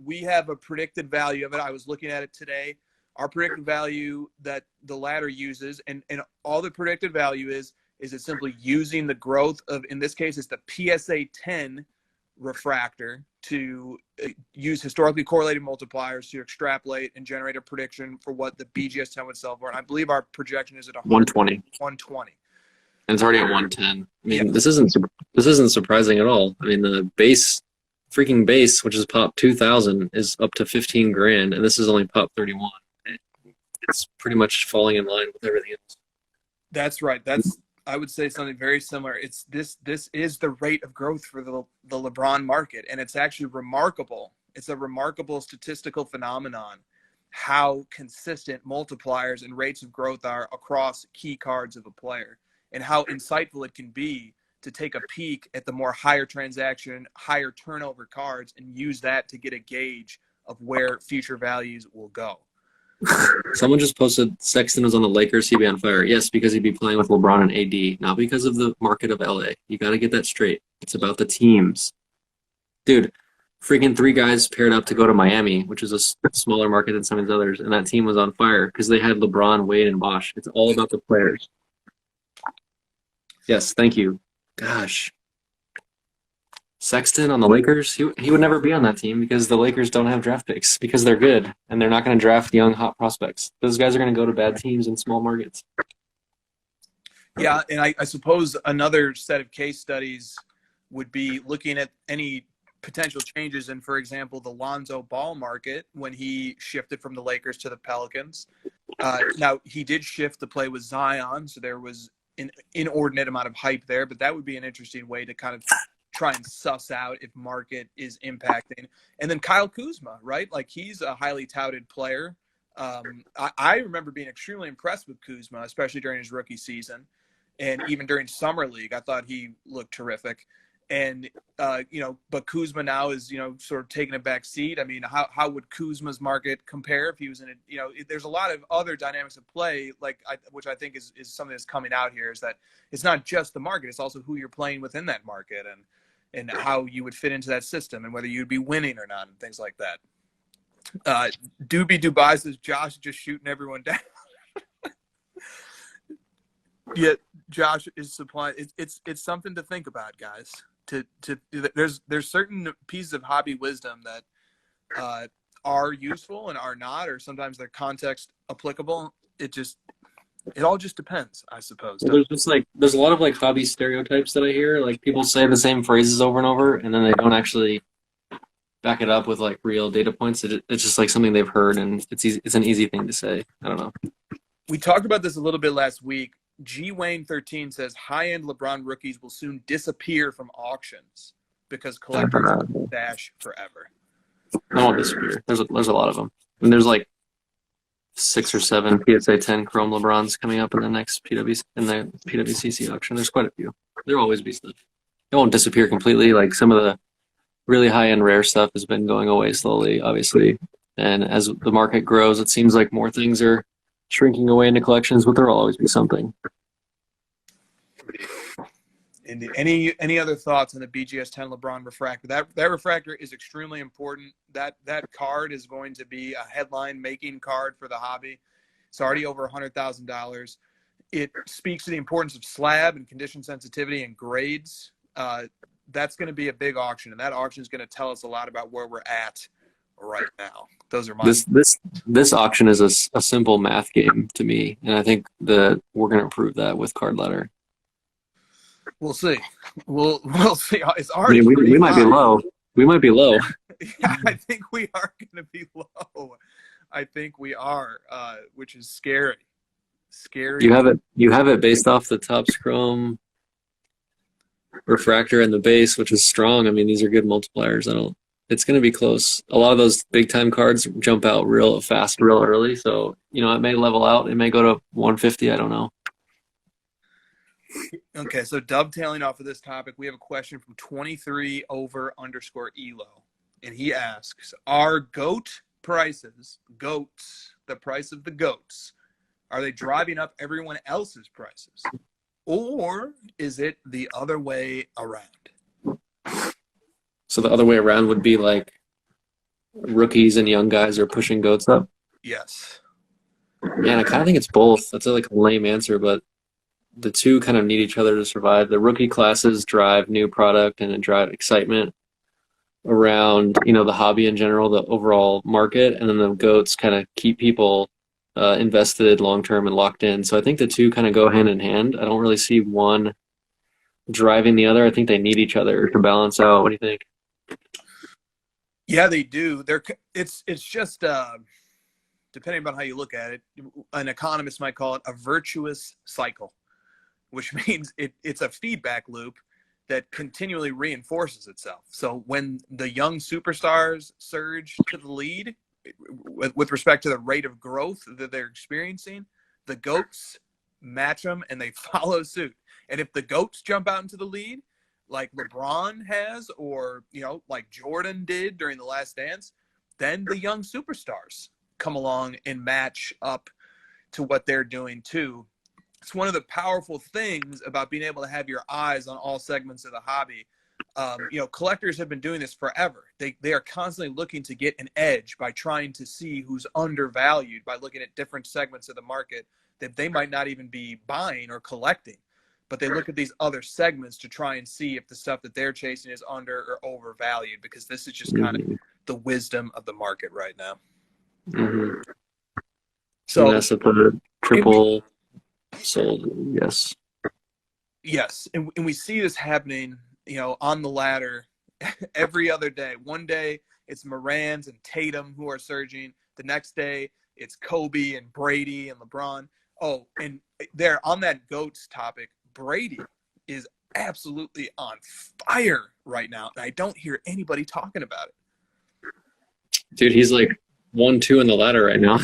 we have a predicted value of it. I was looking at it today. Our predicted value that the ladder uses, and all the predicted value is it simply using the growth of, in this case, it's the PSA 10 refractor to use historically correlated multipliers to extrapolate and generate a prediction for what the BGS 10 would sell for. And I believe our projection is at 120. 120. And it's already at 110. I mean, this isn't surprising at all. I mean, the freaking base, which is pop 2000, is up to 15 grand, and this is only pop 31. It's pretty much falling in line with everything else. That's right. I would say something very similar. It's this is the rate of growth for the LeBron market, and it's actually remarkable. It's a remarkable statistical phenomenon how consistent multipliers and rates of growth are across key cards of a player, and how insightful it can be to take a peek at the more higher transaction, higher turnover cards and use that to get a gauge of where future values will go. Someone just posted Sexton was on the Lakers, he'd be on fire. Yes, because he'd be playing with LeBron and AD, not because of the market of LA. You got to get that straight. It's about the teams. Dude, freaking 3 guys paired up to go to Miami, which is a smaller market than some of these others, and that team was on fire because they had LeBron, Wade, and Bosh. It's all about the players. Yes, thank you. Gosh. Sexton on the Lakers, he would never be on that team because the Lakers don't have draft picks because they're good and they're not going to draft young, hot prospects. Those guys are going to go to bad teams in small markets. Yeah, and I suppose another set of case studies would be looking at any potential changes in, for example, the Lonzo Ball market when he shifted from the Lakers to the Pelicans. Now, he did shift to play with Zion, so there was an inordinate amount of hype there, but that would be an interesting way to kind of try and suss out if market is impacting. And then Kyle Kuzma, right? Like, he's a highly touted player. I remember being extremely impressed with Kuzma, especially during his rookie season. And even during Summer League, I thought he looked terrific. And, but Kuzma now is, sort of taking a back seat. I mean, how would Kuzma's market compare if he was in it? There's a lot of other dynamics at play, which I think is something that's coming out here, is that it's not just the market, it's also who you're playing within that market and how you would fit into that system and whether you'd be winning or not and things like that. Doobie Dubai says Josh just shooting everyone down. Yeah, Josh is supplying. It's something to think about, guys. There's certain pieces of hobby wisdom that are useful and are not, or sometimes they're context applicable. It all just depends, I suppose. There's a lot of hobby stereotypes that I hear. Like, people say the same phrases over and over, and then they don't actually back it up with real data points. It's just something they've heard, and it's an easy thing to say. I don't know. We talked about this a little bit last week. G Wayne 13 says high-end LeBron rookies will soon disappear from auctions because collectors will stash forever. They won't disappear. There's a lot of them, and there's 6 or 7 PSA 10 Chrome LeBrons coming up in the next PWCC auction. There's quite a few. There'll always be stuff. It won't disappear completely. Some of the really high-end rare stuff has been going away slowly, obviously. And as the market grows, it seems like more things are shrinking away into collections, but there'll always be something. And any other thoughts on the BGS 10 LeBron refractor? That refractor is extremely important. That card is going to be a headline-making card for the hobby. It's already over $100,000. It speaks to the importance of slab and condition sensitivity and grades. That's going to be a big auction, and that auction is going to tell us a lot about where we're at right now. Those are my this auction is a simple math game to me, and I think that we're going to prove that with Card Ladder. We'll see. We'll see. It's already. We might be low. We might be low. Yeah, I think we are going to be low. I think we are, which is scary. Scary. You have it based off the Topps Chrome refractor and the base, which is strong. I mean, these are good multipliers. It's going to be close. A lot of those big time cards jump out real fast, real early. So, it may level out. It may go to 150. I don't know. Okay, so dovetailing off of this topic, we have a question from 23over_elo. And he asks, are goat prices, goats, the price of the goats, are they driving up everyone else's prices? Or is it the other way around? So the other way around would be like rookies and young guys are pushing goats up? Yes. Man, I kind of think it's both. That's like a lame answer, but the two kind of need each other to survive. The rookie classes drive new product and drive excitement around, the hobby in general, the overall market, and then the goats kind of keep people invested long-term and locked in. So I think the two kind of go hand in hand. I don't really see one driving the other. I think they need each other to balance out. What do you think? Yeah, they do. It's just depending on how you look at it, an economist might call it a virtuous cycle, which means it's a feedback loop that continually reinforces itself. So when the young superstars surge to the lead with respect to the rate of growth that they're experiencing, the goats match them and they follow suit. And if the goats jump out into the lead, like LeBron has, or, like Jordan did during The Last Dance, then the young superstars come along and match up to what they're doing too. It's one of the powerful things about being able to have your eyes on all segments of the hobby. Collectors have been doing this forever. They are constantly looking to get an edge by trying to see who's undervalued by looking at different segments of the market that they might not even be buying or collecting. But they look at these other segments to try and see if the stuff that they're chasing is under or overvalued, because this is just kind of the wisdom of the market right now. Mm-hmm. So that's the triple sold, yes. Yes, and we see this happening, on the ladder every other day. One day it's Morans and Tatum who are surging. The next day it's Kobe and Brady and LeBron. Oh, and there on that GOATs topic, Brady is absolutely on fire right now, and I don't hear anybody talking about it. Dude, he's like 1-2 in the ladder right now.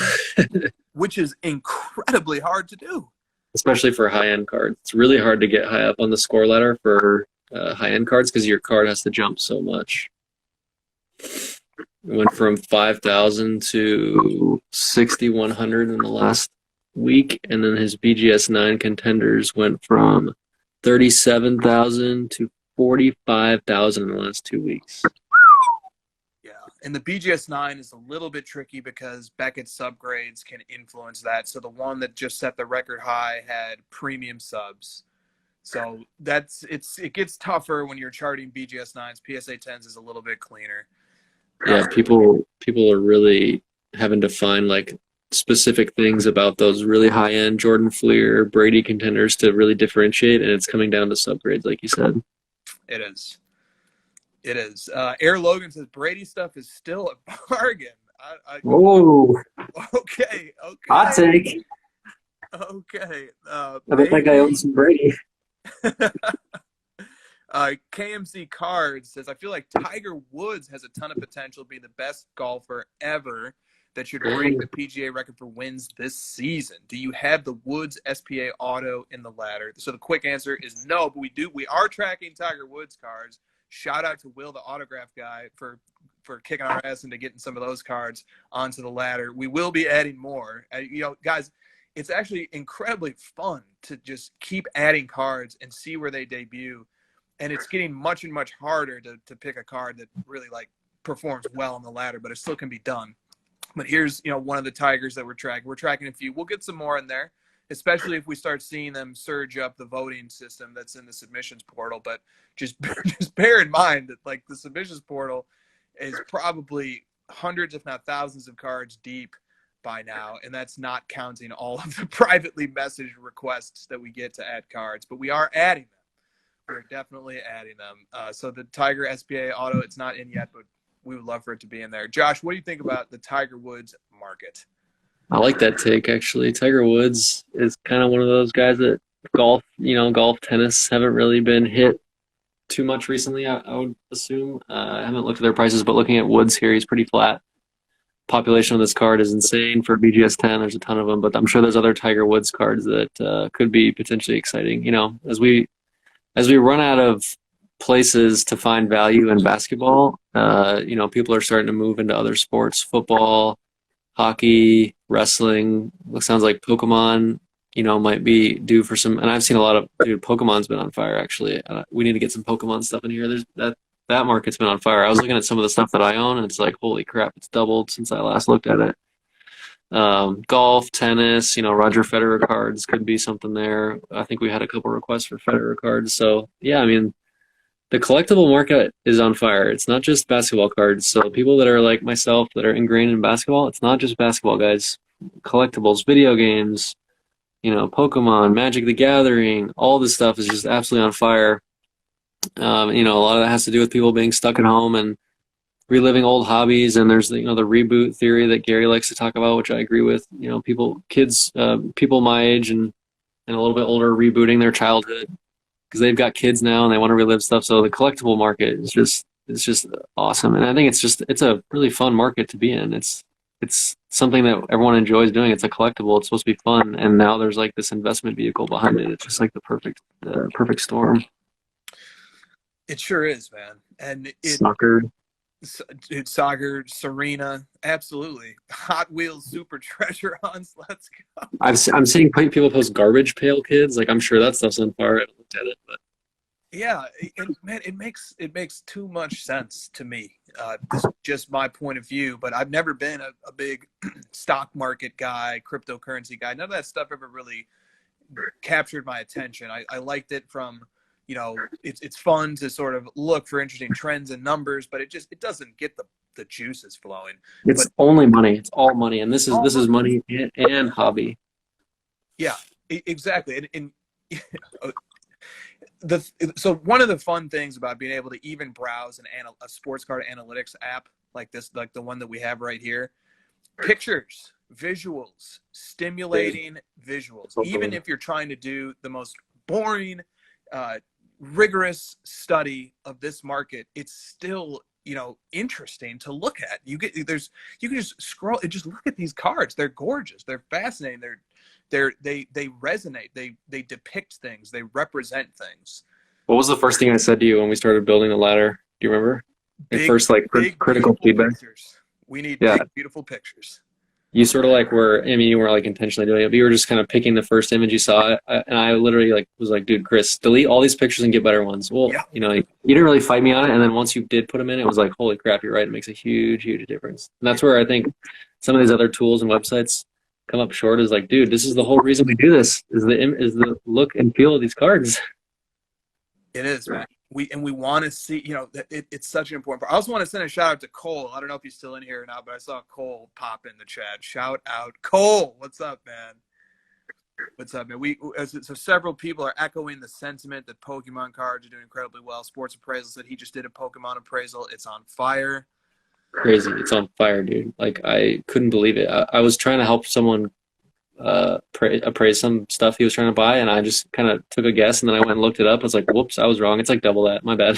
Which is incredibly hard to do. Especially for high-end cards. It's really hard to get high up on the score ladder for high-end cards because your card has to jump so much. It went from 5,000 to 6,100 in the last week, and then his BGS 9 contenders went from 37,000 to 45,000 in the last 2 weeks. Yeah, and the BGS 9 is a little bit tricky because Beckett's subgrades can influence that. So the one that just set the record high had premium subs. So it gets tougher when you're charting BGS 9s. PSA 10s is a little bit cleaner. Yeah, people are really having to find like specific things about those really high end Jordan Fleer, Brady contenders to really differentiate, and it's coming down to subgrades, like you said. It is. Air Logan says Brady stuff is still a bargain. Whoa. Okay. Hot take. Okay. I bet that guy owns some Brady. KMC Cards says, I feel like Tiger Woods has a ton of potential to be the best golfer ever that should break the PGA record for wins this season. Do you have the Woods SPA auto in the ladder? So the quick answer is no, but we are tracking Tiger Woods cards. Shout out to Will, the autograph guy, for kicking our ass into getting some of those cards onto the ladder. We will be adding more. Guys, it's actually incredibly fun to just keep adding cards and see where they debut. And it's getting much and much harder to pick a card that really performs well on the ladder, but it still can be done. But here's, one of the Tigers that we're tracking. We're tracking a few. We'll get some more in there, especially if we start seeing them surge up the voting system that's in the submissions portal. But just bear in mind that the submissions portal is probably hundreds, if not thousands of cards deep by now. And that's not counting all of the privately messaged requests that we get to add cards, but we are adding them. We're definitely adding them. So the Tiger SPA auto, it's not in yet, but we would love for it to be in there. Josh, what do you think about the Tiger Woods market? I like that take, actually. Tiger Woods is kind of one of those guys that golf, tennis haven't really been hit too much recently, I would assume. I haven't looked at their prices, but looking at Woods here, he's pretty flat. Population of this card is insane for BGS 10. There's a ton of them, but I'm sure there's other Tiger Woods cards that could be potentially exciting. As we run out of places to find value in basketball, people are starting to move into other sports, football, hockey, wrestling. Sounds like Pokemon, might be due for some. And I've seen a lot of, dude, Pokemon's been on fire, actually. We need to get some Pokemon stuff in here. There's that market's been on fire. I was looking at some of the stuff that I own, and it's like, holy crap, it's doubled since I last looked at it. Golf, tennis, Roger Federer cards could be something there. I think we had a couple requests for Federer cards. So, yeah, I mean, the collectible market is on fire. It's not just basketball cards. So people that are like myself that are ingrained in basketball, it's not just basketball, guys. Collectibles, video games, Pokemon, Magic the Gathering, all this stuff is just absolutely on fire. A lot of that has to do with people being stuck at home and reliving old hobbies. And there's the reboot theory that Gary likes to talk about, which I agree with. People my age and a little bit older rebooting their childhood because they've got kids now and they want to relive stuff. So the collectible market is just awesome. And I think it's a really fun market to be in. It's something that everyone enjoys doing. It's a collectible. It's supposed to be fun. And now there's like this investment vehicle behind it. It's just like the perfect storm. It sure is, man. And Soccer, Serena, absolutely. Hot Wheels Super Treasure Hunts, let's go. I'm seeing people post Garbage Pail Kids. Like, I'm sure that stuff's on fire. I haven't looked at it, but yeah, and man, it makes too much sense to me. This is just my point of view, but I've never been a big stock market guy, cryptocurrency guy. None of that stuff ever really captured my attention. I liked it from, it's fun to sort of look for interesting trends and numbers, but it doesn't get the juices flowing. It's only money. It's all money, and this is money and hobby. Yeah, exactly. And so one of the fun things about being able to even browse a sports card analytics app like this, like the one that we have right here, pictures, visuals, stimulating visuals. Even if you're trying to do the most boring, rigorous study of this market, it's still interesting to look at. You can just scroll and just look at these cards. They're gorgeous. They're fascinating. They resonate. They depict things. They represent things. What was the first thing I said to you when we started building the ladder? Do you remember? Big, critical feedback. Pictures. We need big, beautiful pictures. You sort of you were like intentionally doing it, but you were just kind of picking the first image you saw. And I literally was like, dude, Chris, delete all these pictures and get better ones. Well, yeah. You didn't really fight me on it. And then once you did put them in, it was like, holy crap, you're right. It makes a huge, huge difference. And that's where I think some of these other tools and websites come up short is like, dude, this is the whole reason we do this is the look and feel of these cards. It is, man. We want to see, it's such an important part. I also want to send a shout out to Cole. I don't know if he's still in here or not, but I saw Cole pop in the chat. Shout out Cole. What's up, man? What's up, man? So several people are echoing the sentiment that Pokemon cards are doing incredibly well. Sports Appraisal said he just did a Pokemon appraisal. It's on fire. Crazy. It's on fire, dude. Like, I couldn't believe it. I was trying to help someone appraise some stuff he was trying to buy, and I just kind of took a guess, and then I went and looked it up. I was like, whoops, I was wrong. It's like double that. My bad.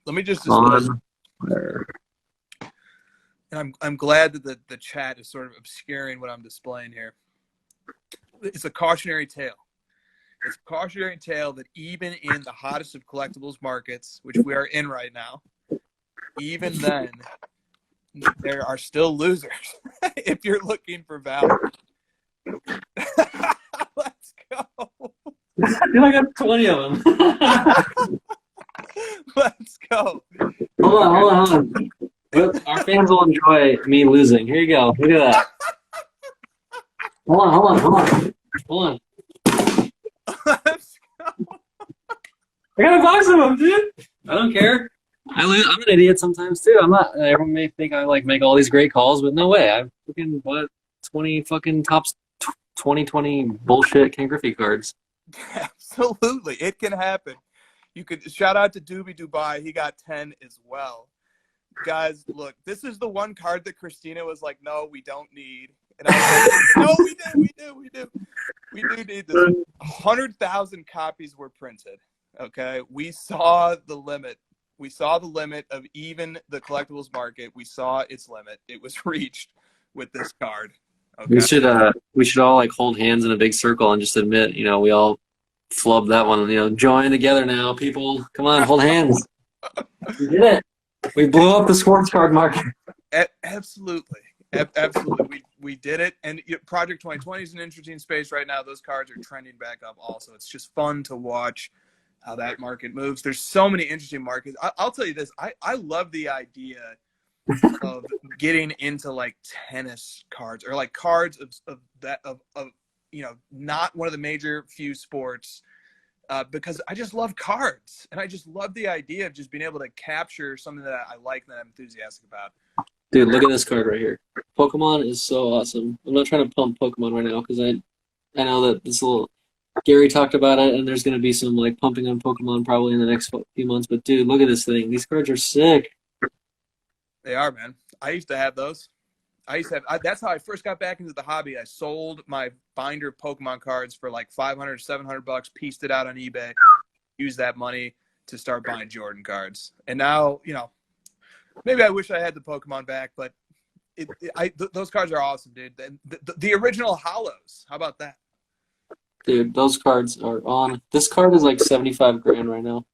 Let me just On and I'm glad that the chat is sort of obscuring what I'm displaying here. It's a cautionary tale. It's a cautionary tale that even in the hottest of collectibles markets, which we are in right now, even then, there are still losers if you're looking for value. Let's go. Dude, I got 20 of them. Let's go. Hold on. Our fans will enjoy me losing. Here you go. Look at that. Hold on. Let's go. I got a box of them, dude. I don't care. I'm an idiot sometimes too. I'm not. Everyone may think I make all these great calls, but no way. I've fucking 20 fucking tops 2020 bullshit Ken Griffey cards. Absolutely, it can happen. You could shout out to Doobie Dubai. He got 10 as well. Guys, look, this is the one card that Christina was like, no, we don't need. And I was like, no, we do need this. 100,000 copies were printed. Okay. We saw the limit. We saw the limit of even the collectibles market. We saw its limit. It was reached with this card. Okay. We should all like hold hands in a big circle and just admit, we all flubbed that one. Join together now, people. Come on, hold hands. We did it. We blew up the sports card market. Absolutely. Absolutely. We did it. And Project 2020 is an interesting space right now. Those cards are trending back up also. It's just fun to watch how that market moves. There's so many interesting markets. I'll tell you this. I love the idea of getting into like tennis cards or like cards of not one of the major few sports. Because I just love cards, and I just love the idea of just being able to capture something that I like and that I'm enthusiastic about. Dude, look at this card right here. Pokemon is so awesome. I'm not trying to pump Pokemon right now because I know that this little Gary talked about it, and there's going to be some like pumping on Pokemon probably in the next few months. But dude, look at this thing. These cards are sick. They are, man. I used to have those. That's how I first got back into the hobby. I sold my binder of Pokemon cards for like $500, $700, pieced it out on eBay, used that money to start buying Jordan cards. And now, maybe I wish I had the Pokemon back, but those cards are awesome, dude. And the original Hollows, how about that? Dude, those cards are on. This card is like 75 grand right now.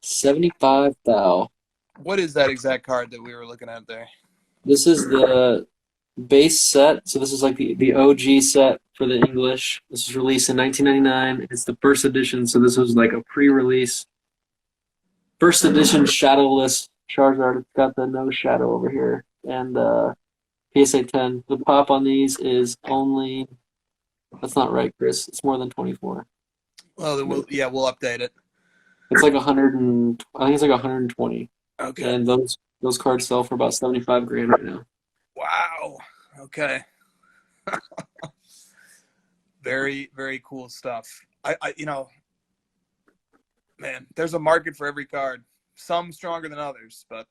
75 thou. What is that exact card that we were looking at there? This is the base set. So this is like the OG set for the English. This was released in 1999. It's the first edition. So this was like a pre-release. First edition shadowless Charizard. It's got the no shadow over here. And PSA 10. The pop on these is only... That's not right, Chris. It's more than 24. Well, then we'll update it. It's like 100 and... I think it's like 120. Okay. And those cards sell for about 75 grand right now. Wow. Okay. Very, very cool stuff. Man, there's a market for every card. Some stronger than others, but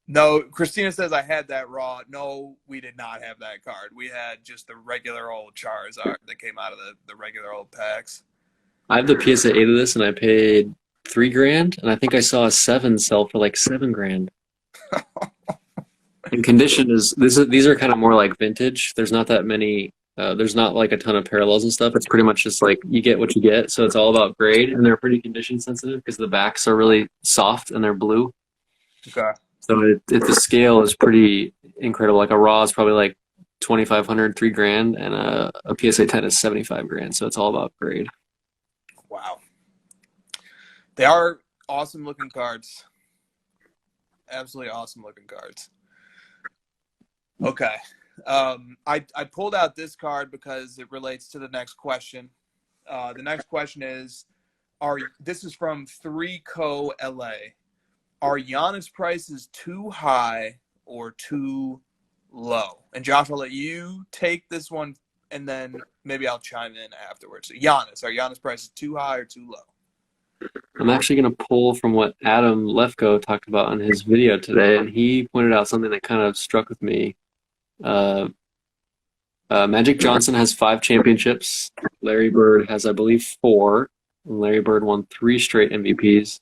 no, Christina says I had that raw. No, we did not have that card. We had just the regular old Charizard that came out of the regular old packs. I have the PSA 8 of this, and I paid $3 grand, and I think I saw a 7 sell for like $7 grand. And condition these are kind of more like vintage. There's not that many. There's not like a ton of parallels and stuff. It's pretty much just like you get what you get. So it's all about grade, and they're pretty condition sensitive because the backs are really soft and they're blue. Okay. So the scale is pretty incredible. Like a raw is probably like 2,500, $3 grand, and a PSA 10 is 75 grand. So it's all about grade. Wow. They are awesome looking cards. Absolutely awesome looking cards. Okay. I pulled out this card because it relates to the next question. The next question is, this is from 3Co LA. Are Giannis prices too high or too low? And Josh, I'll let you take this one, and then maybe I'll chime in afterwards. So Giannis, are Giannis prices too high or too low? I'm actually going to pull from what Adam Lefko talked about on his video today, and he pointed out something that kind of struck with me. Magic Johnson has 5 championships. Larry Bird has, I believe, 4. And Larry Bird won 3 straight MVPs.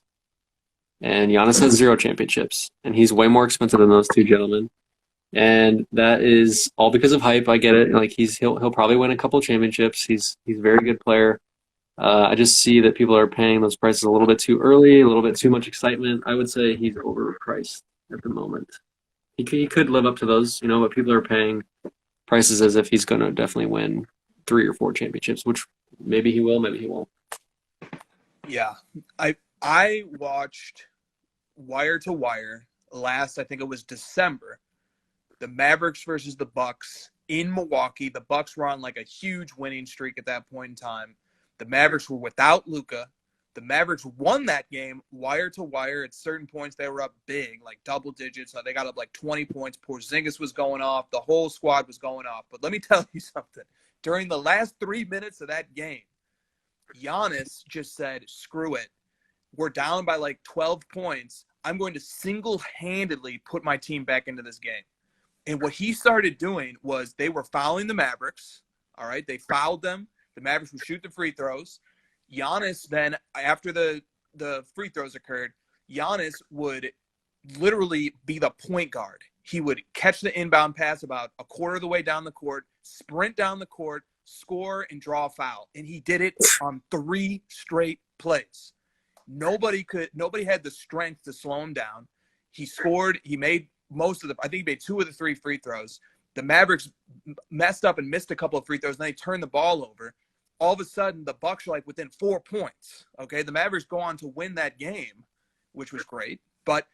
And Giannis has 0 championships. And he's way more expensive than those two gentlemen. And that is all because of hype. I get it. Like he'll probably win a couple of championships. He's a very good player. I just see that people are paying those prices a little bit too early, a little bit too much excitement. I would say he's overpriced at the moment. He could live up to those, but people are paying prices as if he's going to definitely win 3 or 4 championships, which maybe he will, maybe he won't. Yeah. I watched Wire to Wire last, I think it was December, the Mavericks versus the Bucks in Milwaukee. The Bucks were on like a huge winning streak at that point in time. The Mavericks were without Luka. The Mavericks won that game wire to wire. At certain points, they were up big, like double digits. They got up like 20 points. Porzingis was going off. The whole squad was going off. But let me tell you something. During the last 3 minutes of that game, Giannis just said, screw it. we're down by like 12 points. I'm going to single-handedly put my team back into this game. And what he started doing was they were fouling the Mavericks. All right, they fouled them. The Mavericks would shoot the free throws. Giannis then, after the free throws occurred, Giannis would literally be the point guard. He would catch the inbound pass about a quarter of the way down the court, sprint down the court, score, and draw a foul. And he did it on 3 straight plays. Nobody had the strength to slow him down. He scored. He made I think he made 2 of the 3 free throws. The Mavericks messed up and missed a couple of free throws, and then they turned the ball over. All of a sudden, the Bucks are like within 4 points. Okay, the Mavericks go on to win that game, which was great. But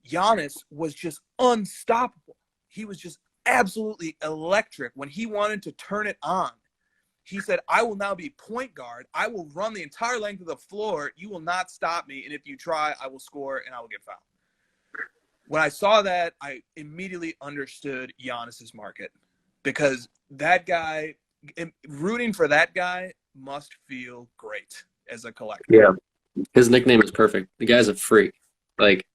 Giannis was just unstoppable. He was just absolutely electric. When he wanted to turn it on, he said, I will now be point guard. I will run the entire length of the floor. You will not stop me. And if you try, I will score and I will get fouled. When I saw that, I immediately understood Giannis's market, because that guy, rooting for that guy must feel great as a collector. Yeah. His nickname is perfect. The guy's a freak. Like,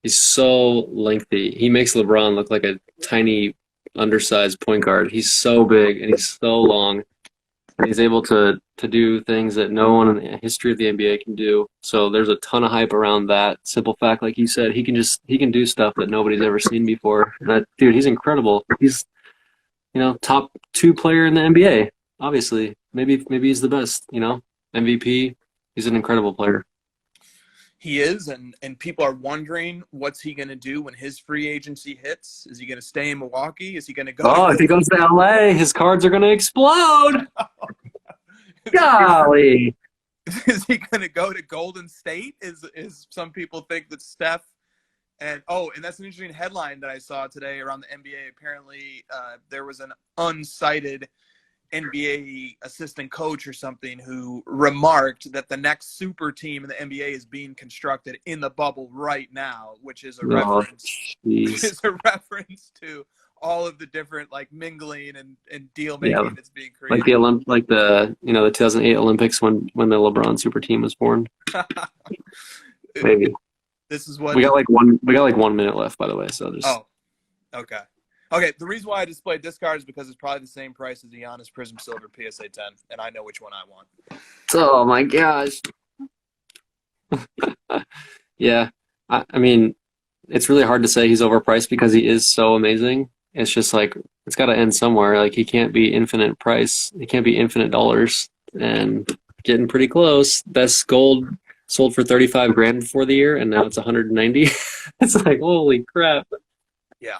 he's so lengthy. He makes LeBron look like a tiny, undersized point guard. He's so big and he's so long. He's able to do things that no one in the history of the NBA can do. So there's a ton of hype around that simple fact. Like you said, he can do stuff that nobody's ever seen before. And dude, he's incredible. He's, top 2 player in the NBA. Obviously, maybe he's the best. MVP. He's an incredible player. He is, and people are wondering what's he going to do when his free agency hits. Is he going to stay in Milwaukee? Is he going to go? Oh, if he goes to LA, his cards are going to explode. Golly. Is he going to go to Golden State? Is some people think that Steph and that's an interesting headline that I saw today around the NBA. Apparently, there was an unsighted NBA assistant coach or something who remarked that the next super team in the NBA is being constructed in the bubble right now, which is a reference to all of the different like mingling and deal making that's being created. Like the 2008 Olympics when the LeBron super team was formed. Maybe. This is what we got like 1 minute left, by the way. So just okay. Okay, the reason why I displayed this card is because it's probably the same price as the Giannis Prism Silver PSA 10, and I know which one I want. Oh, my gosh. Yeah. I mean, it's really hard to say he's overpriced because he is so amazing. It's just like, it's got to end somewhere. Like, he can't be infinite price. He can't be infinite dollars. And getting pretty close. Best gold sold for $35,000 before the year, and now it's $190. It's like, holy crap. Yeah.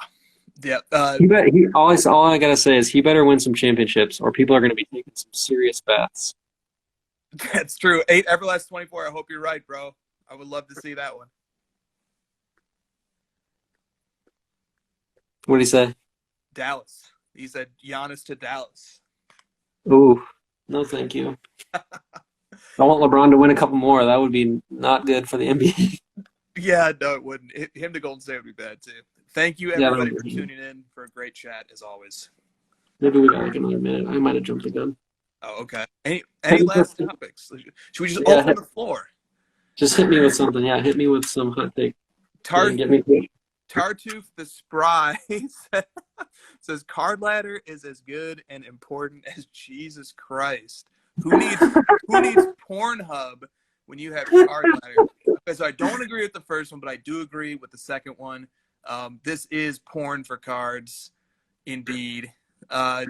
Yeah. All I gotta say is he better win some championships, or people are gonna be taking some serious baths. That's true. 8 Everlast 24. I hope you're right, bro. I would love to see that one. What did he say? Dallas. He said Giannis to Dallas. Ooh, no, thank you. I want LeBron to win a couple more. That would be not good for the NBA. Yeah, no, it wouldn't. Him to Golden State would be bad too. Thank you, everybody, for tuning in for a great chat as always. Maybe we got like another minute. I might have jumped the gun. Oh, okay. Any last topics? Should we just open the floor? Just hit me with something. Yeah, hit me with some hot take. Tartuffe the Spry says card ladder is as good and important as Jesus Christ. Who needs Pornhub when you have card ladder? Okay, so I don't agree with the first one, but I do agree with the second one. This is porn for cards, indeed.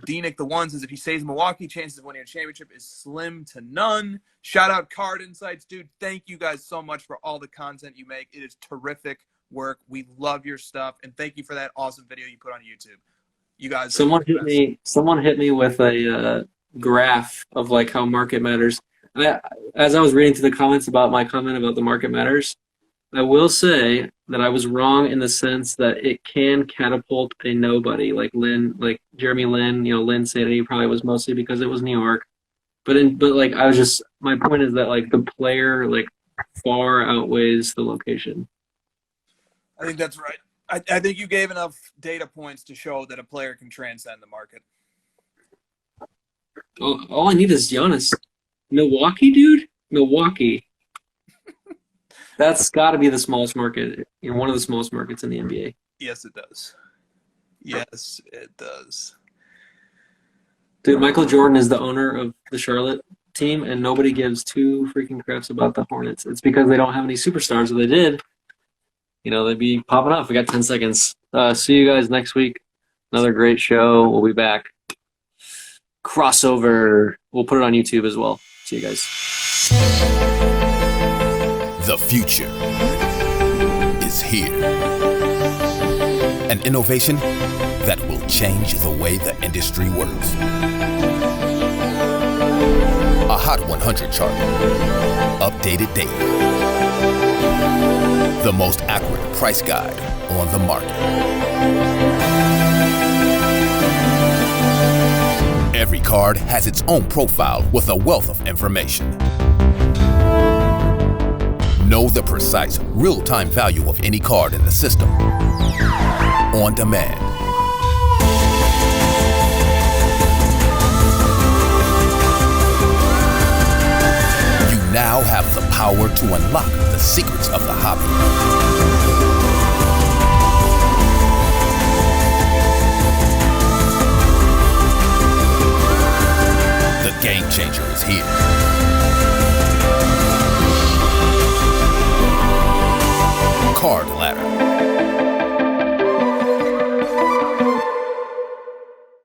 D-Nick the One says if he stays in Milwaukee, chances of winning a championship is slim to none. Shout out Card Insights, dude. Thank you guys so much for all the content you make. It is terrific work. We love your stuff, and thank you for that awesome video you put on YouTube. You guys. Someone hit me with a graph of like how market matters. As I was reading through the comments about my comment about the market matters, I will say that I was wrong in the sense that it can catapult a nobody like Jeremy Lin. Lin Sanity probably was mostly because it was New York, but my point is that like the player like far outweighs the location. I think that's right. I think you gave enough data points to show that a player can transcend the market. All I need is Giannis. Milwaukee, dude. Milwaukee. That's got to be the smallest market, one of the smallest markets in the NBA. Yes, it does. Yes, it does. Dude, Michael Jordan is the owner of the Charlotte team, and nobody gives two freaking craps about the Hornets. It's because they don't have any superstars. If they did, they'd be popping off. We got 10 seconds. See you guys next week. Another great show. We'll be back. Crossover. We'll put it on YouTube as well. See you guys. The future is here. An innovation that will change the way the industry works. A Hot 100 chart, updated daily. The most accurate price guide on the market. Every card has its own profile with a wealth of information. Know the precise, real-time value of any card in the system. On demand. You now have the power to unlock the secrets of the hobby.